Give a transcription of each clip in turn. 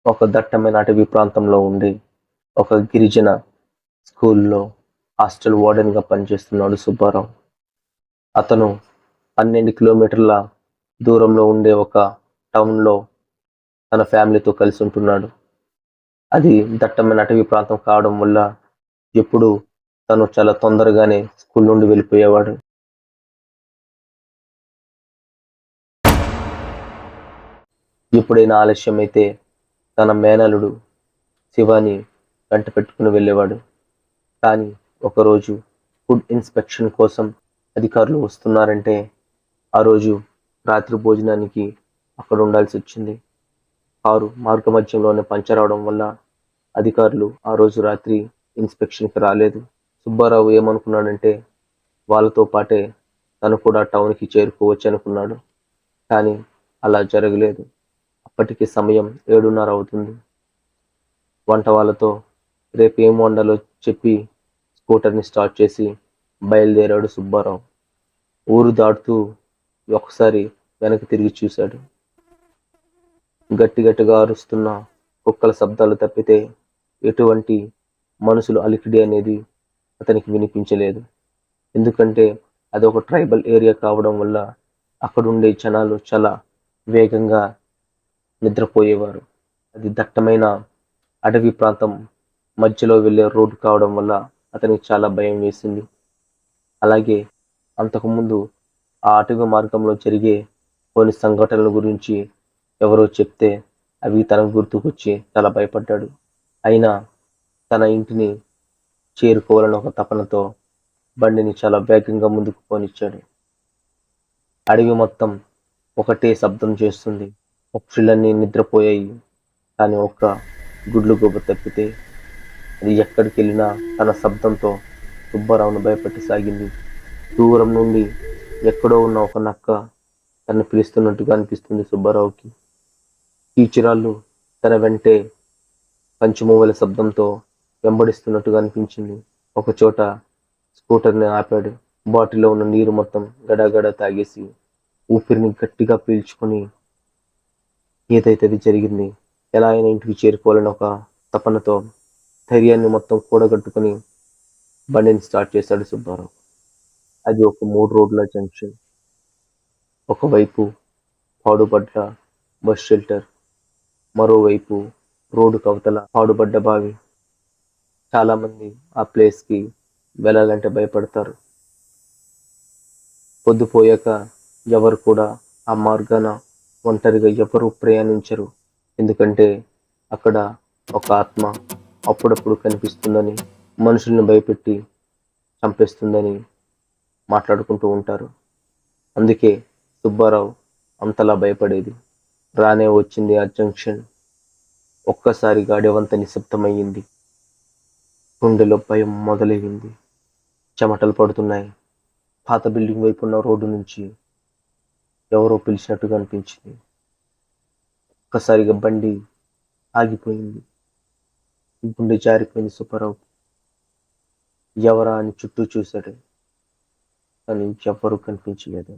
ఒక దట్టమైన అటవీ ప్రాంతంలో ఉండి ఒక గిరిజన స్కూల్లో హాస్టల్ వార్డెన్గా పనిచేస్తున్నాడు సుబ్బారావు. అతను 12 కిలోమీటర్ల దూరంలో ఉండే ఒక టౌన్లో తన ఫ్యామిలీతో కలిసి ఉంటున్నాడు. అది దట్టమైన అటవీ ప్రాంతం కావడం వల్ల ఎప్పుడు తను చాలా తొందరగానే స్కూల్ నుండి వెళ్ళిపోయేవాడు. ఎప్పుడైనా ఆలస్యమైతే తన మేనల్లుడు శివాని వెంట పెట్టుకుని వెళ్ళేవాడు. కానీ ఒకరోజు ఫుడ్ ఇన్స్పెక్షన్ కోసం అధికారులు వస్తున్నారంటే ఆ రోజు రాత్రి భోజనానికి అక్కడ ఉండాల్సి వచ్చింది. కారు మార్గమధ్యంలోనే పంచర్ అవడం వల్ల అధికారులు ఆ రోజు రాత్రి ఇన్స్పెక్షన్కి రాలేదు. సుబ్బారావు ఏమనుకున్నాడంటే వాళ్ళతో పాటే తను కూడా టౌన్కి చేరుకోవచ్చు అనుకున్నాడు. కానీ అలా జరగలేదు. అప్పటికి సమయం 7:30 అవుతుంది. వంట వాళ్ళతో రేపు ఏం వండాలో చెప్పి స్కూటర్ని స్టార్ట్ చేసి బయలుదేరాడు సుబ్బారావు. ఊరు దాటుతూ ఒకసారి వెనక్కి తిరిగి చూశాడు. గట్టిగా అరుస్తున్న కుక్కల శబ్దాలు తప్పితే ఎటువంటి మనుషులు అలికిడి అనేది అతనికి వినిపించలేదు. ఎందుకంటే అది ఒక ట్రైబల్ ఏరియా కావడం వల్ల అక్కడుండే జనాలు చాలా వేగంగా నిద్రపోయేవారు. అది దట్టమైన అడవి ప్రాంతం మధ్యలో వెళ్ళే రోడ్డు కావడం వల్ల అతనికి చాలా భయం వేసింది. అలాగే అంతకుముందు ఆ అటవీ మార్గంలో జరిగే కొన్ని సంఘటనల గురించి ఎవరో చెప్తే అవి తనకు గుర్తుకొచ్చి చాలా భయపడ్డాడు. అయినా తన ఇంటిని చేరుకోవాలని ఒక తపనతో బండిని చాలా వేగంగా ముందుకు పోనిచ్చాడు. అడవి మొత్తం ఒకటే శబ్దం చేస్తుంది. పక్షులన్నీ నిద్రపోయాయి. కానీ ఒక్క గుడ్లు గూబ తప్పితే అది ఎక్కడికి వెళ్ళినా తన శబ్దంతో సుబ్బారావును భయపెట్టసాగింది. దూరం నుండి ఎక్కడో ఉన్న ఒక నక్క తనను పిలుస్తున్నట్టుగా అనిపిస్తుంది సుబ్బారావుకి. కీచురాళ్ళు తన వెంటే పంచమూవల శబ్దంతో వెంబడిస్తున్నట్టుగా అనిపించింది. ఒకచోట స్కూటర్ని ఆపాడు. బాటిల్లో ఉన్న నీరు మొత్తం గడగడ తాగేసి ఊపిరిని గట్టిగా పీల్చుకొని ఏదైతే అది జరిగింది, ఎలా అయినా ఇంటికి చేరుకోవాలని ఒక తపనతో ధైర్యాన్ని మొత్తం కూడగట్టుకుని బండిని స్టార్ట్ చేశాడు సుబ్బారావు. అది ఒక 3 రోడ్ల జంక్షన్. ఒకవైపు పాడుబడ్డ బస్ షెల్టర్, మరోవైపు రోడ్డు కవతల పాడుబడ్డ బావి. చాలా మంది ఆ ప్లేస్కి వెళ్ళాలంటే భయపడతారు. పొద్దుపోయాక ఎవరు కూడా ఆ మార్గాన ఒంటరిగా ఎవరు ప్రయాణించరు. ఎందుకంటే అక్కడ ఒక ఆత్మ అప్పుడప్పుడు కనిపిస్తుందని, మనుషుల్ని భయపెట్టి చంపేస్తుందని మాట్లాడుకుంటూ ఉంటారు. అందుకే సుబ్బారావు అంతలా భయపడేది. రానే వచ్చింది ఆ జంక్షన్. ఒక్కసారి గాడెవంత నిశ్శబ్దమయ్యింది. గుండెలో భయం మొదలయ్యింది. చెమటలు పడుతున్నాయి. పాత బిల్డింగ్ వైపు ఉన్న రోడ్డు నుంచి ఎవరో పిలిచినట్టుగా అనిపించింది. ఒక్కసారిగా బండి ఆగిపోయింది. గుండె జారిపోయింది సుబ్బారావు. ఎవరా అని చుట్టూ చూశాడు. కానీ ఎవ్వరూ కనిపించలేదు.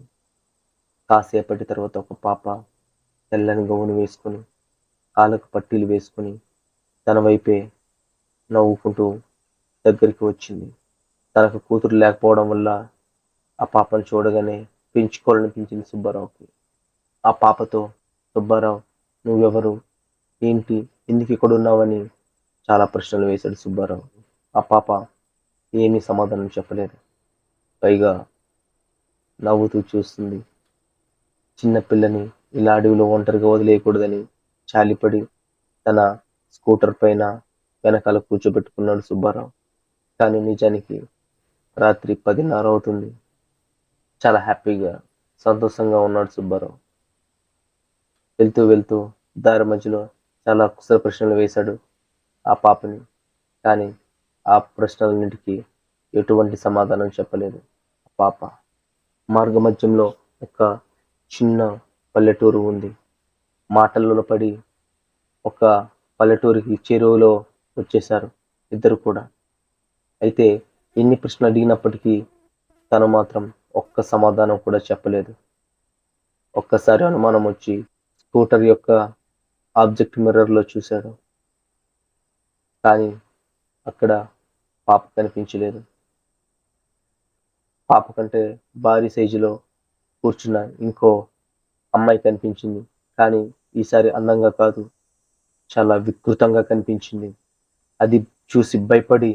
కాసేపటి తర్వాత ఒక పాప తెల్లని గౌను వేసుకుని, కాళ్ళకు పట్టీలు వేసుకుని తన వైపే నవ్వుకుంటూ దగ్గరికి వచ్చింది. తనకు కూతురు లేకపోవడం వల్ల ఆ పాపను చూడగానే పెంచుకోవాలనిపించింది సుబ్బారావుకి. ఆ పాపతో, సుబ్బారావు నువ్వెవరు, ఏంటి, ఎందుకు ఇక్కడ ఉన్నావని చాలా ప్రశ్నలు వేశాడు సుబ్బారావు. ఆ పాప ఏమీ సమాధానం చెప్పలేదు. పైగా నవ్వుతూ చూస్తుంది. చిన్న పిల్లని ఇలా అడవిలో ఒంటరిగా వదిలేయకూడదని చాలిపడి తన స్కూటర్ పైన వెనకాల కూర్చోబెట్టుకున్నాడు సుబ్బారావు. కానీ నిజానికి రాత్రి 10:30 అవుతుంది. చాలా హ్యాపీగా, సంతోషంగా ఉన్నాడు సుబ్బారావు. వెళ్తూ దారి మధ్యలో చాలా కుశల ప్రశ్నలు వేశాడు ఆ పాపని. కానీ ఆ ప్రశ్నలన్నిటికీ ఎటువంటి సమాధానం చెప్పలేదు ఆ పాప. మార్గమధ్యంలో ఒక చిన్న పల్లెటూరు ఉంది. మాటలలో పడి ఒక పల్లెటూరికి చెరువులో వచ్చేశారు ఇద్దరు కూడా. అయితే ఎన్ని ప్రశ్నలు అడిగినప్పటికీ తను మాత్రం ఒక్క సమాధానం కూడా చెప్పలేదు. ఒక్కసారి అనుమానం వచ్చి స్కూటర్ యొక్క ఆబ్జెక్ట్ మిర్రర్లో చూశాడు. కానీ అక్కడ పాప కనిపించలేదు. పాప కంటే భారీ సైజులో కూర్చున్న ఇంకో అమ్మాయి కనిపించింది. కానీ ఈసారి అందంగా కాదు, చాలా వికృతంగా కనిపించింది. అది చూసి భయపడి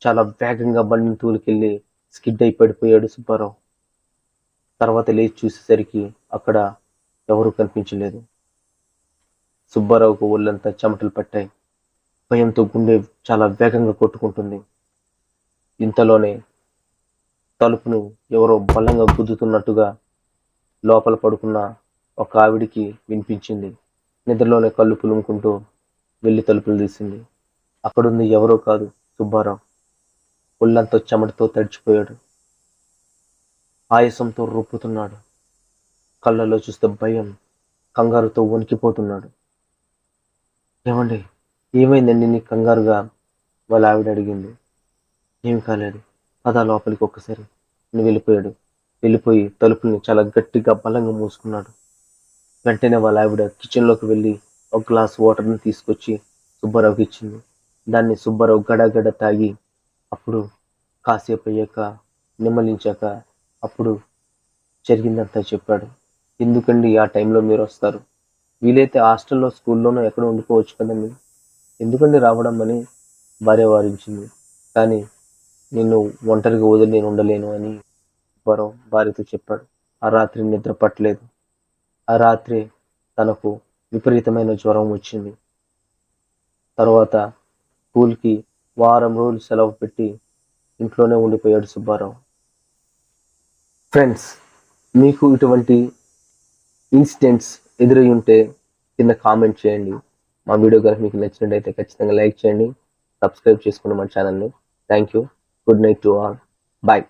చాలా వేగంగా బండిని తోలుకెళ్ళి స్కిడ్ అయి పడిపోయాడు సుబ్బారావు. తర్వాత లేచి చూసేసరికి అక్కడ ఎవరూ కనిపించలేదు. సుబ్బారావుకు ఒళ్ళంతా చెమటలు పట్టాయి. భయంతో గుండె చాలా వేగంగా కొట్టుకుంటుంది. ఇంతలోనే తలుపును ఎవరో బలంగా గుద్దుతున్నట్టుగా లోపల పడుకున్న ఒక ఆవిడికి వినిపించింది. నిద్రలోనే కళ్ళు పులుముకుంటూ వెళ్ళి తలుపులు తీసింది. అక్కడుంది ఎవరో కాదు, సుబ్బారావు. ఒళ్ళంతా చెమటతో తడిచిపోయాడు. ఆయాసంతో రొప్పుతున్నాడు. కళ్ళలో చూస్తే భయం, కంగారుతో వణికిపోతున్నాడు. ఏమండి, ఏమైందండి నీ కంగారుగా? వాళ్ళ ఆవిడ అడిగింది. ఏం కాలేదు, పద లోపలికి ఒక్కసారి అని వెళ్ళిపోయాడు. వెళ్ళిపోయి తలుపుల్ని చాలా గట్టిగా బలంగా మూసుకున్నాడు. వెంటనే వాళ్ళ ఆవిడ కిచెన్లోకి వెళ్ళి ఒక గ్లాస్ వాటర్ని తీసుకొచ్చి సుబ్బారావుకి ఇచ్చింది. దాన్ని సుబ్బారావు గడగడ తాగి అప్పుడు కాసేపు అయ్యాక నిమ్మలించాక అప్పుడు జరిగిందంతా చెప్పాడు. ఎందుకండి ఆ టైంలో మీరు వస్తారు? వీలైతే హాస్టల్లో స్కూల్లోనూ ఎక్కడ ఉండిపోవచ్చు కదండి, ఎందుకండి రావడం అని భార్య వారించింది. కానీ నిన్ను ఒంటరిగా వదిలి నేను ఉండలేను అని సుబ్బారావు భార్యతో చెప్పాడు. ఆ రాత్రి నిద్ర పట్టలేదు. ఆ రాత్రి తనకు విపరీతమైన జ్వరం వచ్చింది. తర్వాత స్కూల్కి వారం రోజులు సెలవు పెట్టి ఇంట్లోనే ఉండిపోయాడు సుబ్బారావు. ఫ్రెండ్స్, మీకు ఇటువంటి ఇన్సిడెంట్స్ ఎదురై ఉంటే కింద కామెంట్ చేయండి. మా వీడియో కనుక మీకు నచ్చినట్టయితే ఖచ్చితంగా లైక్ చేయండి, సబ్స్క్రైబ్ చేసుకోండి మా ఛానల్ని. Thank you. Good night to all. Bye.